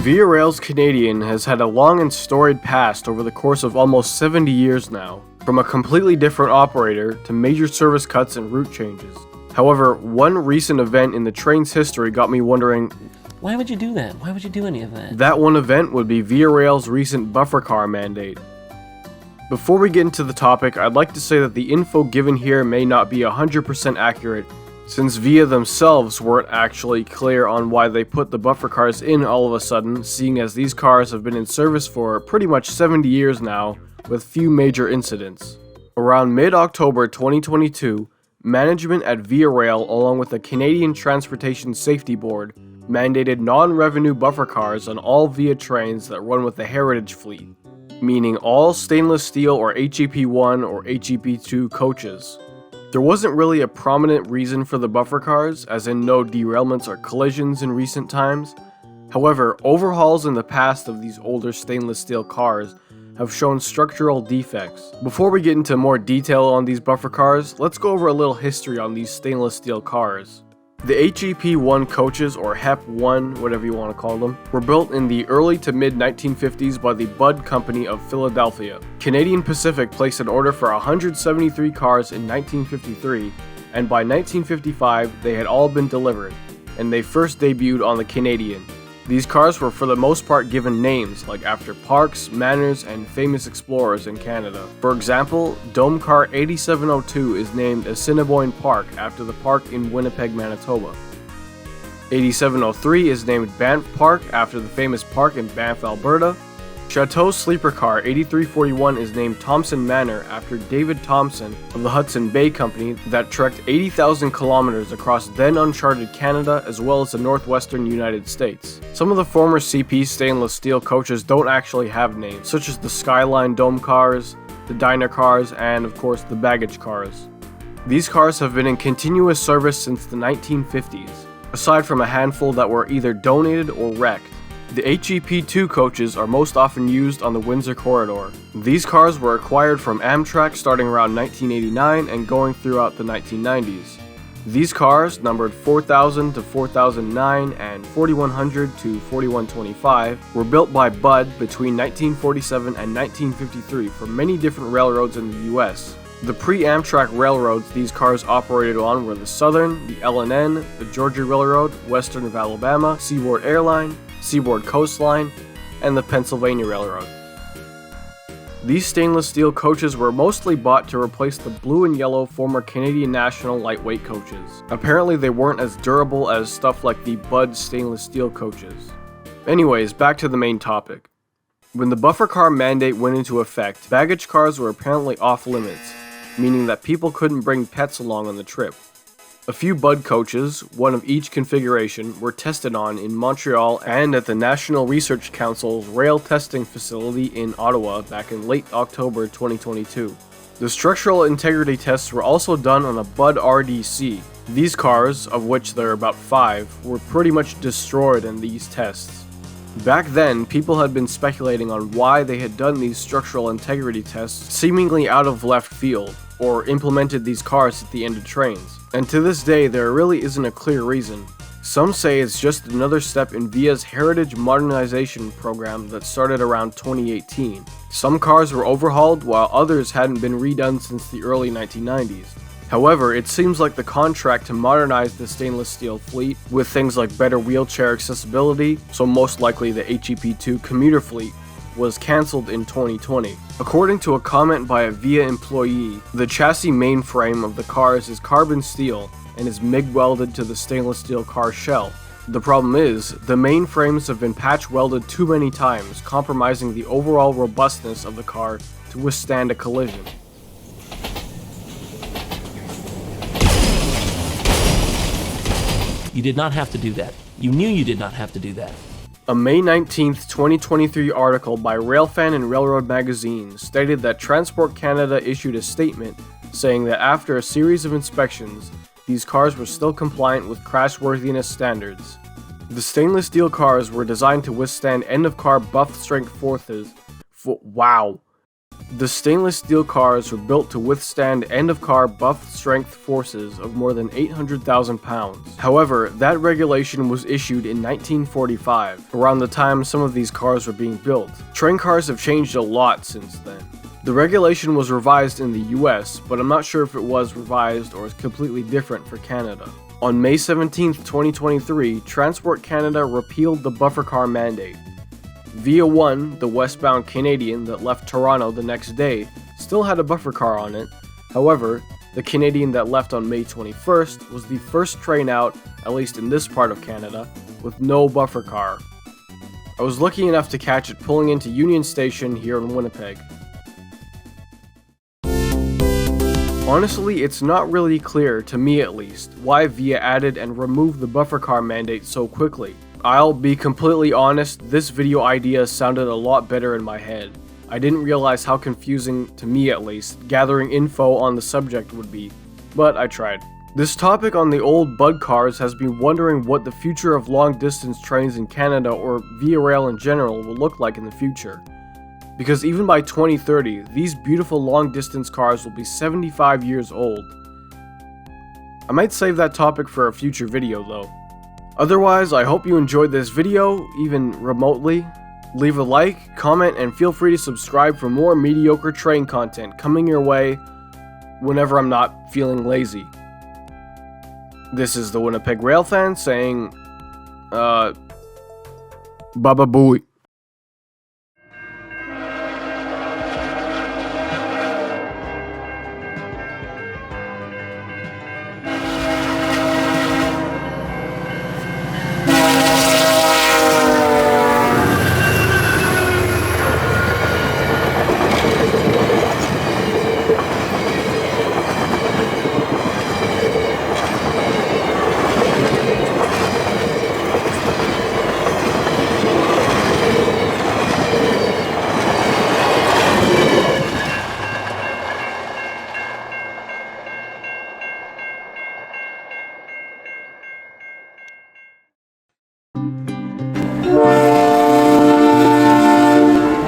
Via Rail's Canadian has had a long and storied past over the course of almost 70 years now, from a completely different operator to major service cuts and route changes. However, one recent event in the train's history got me wondering, why would you do that? Why would you do any of that? That one event would be Via Rail's recent buffer car mandate. Before we get into the topic, I'd like to say that the info given here may not be 100% accurate, since Via themselves weren't actually clear on why they put the buffer cars in all of a sudden, seeing as these cars have been in service for pretty much 70 years now, with few major incidents. Around mid-October 2022, management at Via Rail, along with the Canadian Transportation Safety Board, mandated non-revenue buffer cars on all Via trains that run with the Heritage fleet, meaning all stainless steel or HEP1 or HEP2 coaches. There wasn't really a prominent reason for the buffer cars, as in no derailments or collisions in recent times. However, overhauls in the past of these older stainless steel cars have shown structural defects. Before we get into more detail on these buffer cars, let's go over a little history on these stainless steel cars. The HEP1 coaches, or HEP1, whatever you want to call them, were built in the early to mid-1950s by the Budd Company of Philadelphia. Canadian Pacific placed an order for 173 cars in 1953, and by 1955 they had all been delivered, and they first debuted on the Canadian. These cars were for the most part given names, like after parks, manors, and famous explorers in Canada. For example, Dome Car 8702 is named Assiniboine Park after the park in Winnipeg, Manitoba. 8703 is named Banff Park after the famous park in Banff, Alberta. Chateau Sleeper Car 8341 is named Thompson Manor after David Thompson of the Hudson Bay Company that trekked 80,000 kilometers across then uncharted Canada as well as the northwestern United States. Some of the former CP stainless steel coaches don't actually have names, such as the Skyline Dome cars, the Diner cars, and of course the baggage cars. These cars have been in continuous service since the 1950s, aside from a handful that were either donated or wrecked. The HEP2 coaches are most often used on the Windsor Corridor. These cars were acquired from Amtrak starting around 1989 and going throughout the 1990s. These cars, numbered 4000 to 4009 and 4100 to 4125, were built by Budd between 1947 and 1953 for many different railroads in the US. The pre-Amtrak railroads these cars operated on were the Southern, the L&N, the Georgia Railroad, Western of Alabama, Seaboard Airline, Seaboard Coastline, and the Pennsylvania Railroad. These stainless steel coaches were mostly bought to replace the blue and yellow former Canadian National lightweight coaches. Apparently they weren't as durable as stuff like the Budd stainless steel coaches. Anyways, back to the main topic. When the buffer car mandate went into effect, baggage cars were apparently off limits, meaning that people couldn't bring pets along on the trip. A few Budd coaches, one of each configuration, were tested on in Montreal and at the National Research Council's rail testing facility in Ottawa back in late October 2022. The structural integrity tests were also done on a Budd RDC. These cars, of which there are about 5, were pretty much destroyed in these tests. Back then, people had been speculating on why they had done these structural integrity tests seemingly out of left field, or implemented these cars at the end of trains. And to this day, there really isn't a clear reason. Some say it's just another step in Via's heritage modernization program that started around 2018. Some cars were overhauled while others hadn't been redone since the early 1990s. However, it seems like the contract to modernize the stainless steel fleet with things like better wheelchair accessibility, so most likely the HEP2 commuter fleet, was cancelled in 2020. According to a comment by a Via employee, the chassis mainframe of the cars is carbon steel and is MIG welded to the stainless steel car shell. The problem is, the mainframes have been patch welded too many times, compromising the overall robustness of the car to withstand a collision. You did not have to do that. You knew you did not have to do that. A May 19, 2023 article by Railfan and Railroad Magazine stated that Transport Canada issued a statement saying that after a series of inspections, these cars were still compliant with crashworthiness standards. The stainless steel cars were designed to withstand end-of-car buff strength forces The stainless steel cars were built to withstand end-of-car buff strength forces of more than 800,000 pounds. However, that regulation was issued in 1945, around the time some of these cars were being built. Train cars have changed a lot since then. The regulation was revised in the US, but I'm not sure if it was revised or is completely different for Canada. On May 17, 2023, Transport Canada repealed the buffer car mandate. Via 1, the westbound Canadian that left Toronto the next day, still had a buffer car on it. However, the Canadian that left on May 21st was the first train out, at least in this part of Canada, with no buffer car. I was lucky enough to catch it pulling into Union Station here in Winnipeg. Honestly, it's not really clear, to me at least, why VIA added and removed the buffer car mandate so quickly. I'll be completely honest, this video idea sounded a lot better in my head. I didn't realize how confusing, to me at least, gathering info on the subject would be, but I tried. This topic on the old Bud cars has been wondering what the future of long-distance trains in Canada or Via Rail in general will look like in the future. Because even by 2030, these beautiful long-distance cars will be 75 years old. I might save that topic for a future video though. Otherwise, I hope you enjoyed this video, even remotely. Leave a like, comment, and feel free to subscribe for more mediocre train content coming your way whenever I'm not feeling lazy. This is the Winnipeg Railfan saying, Baba Booey.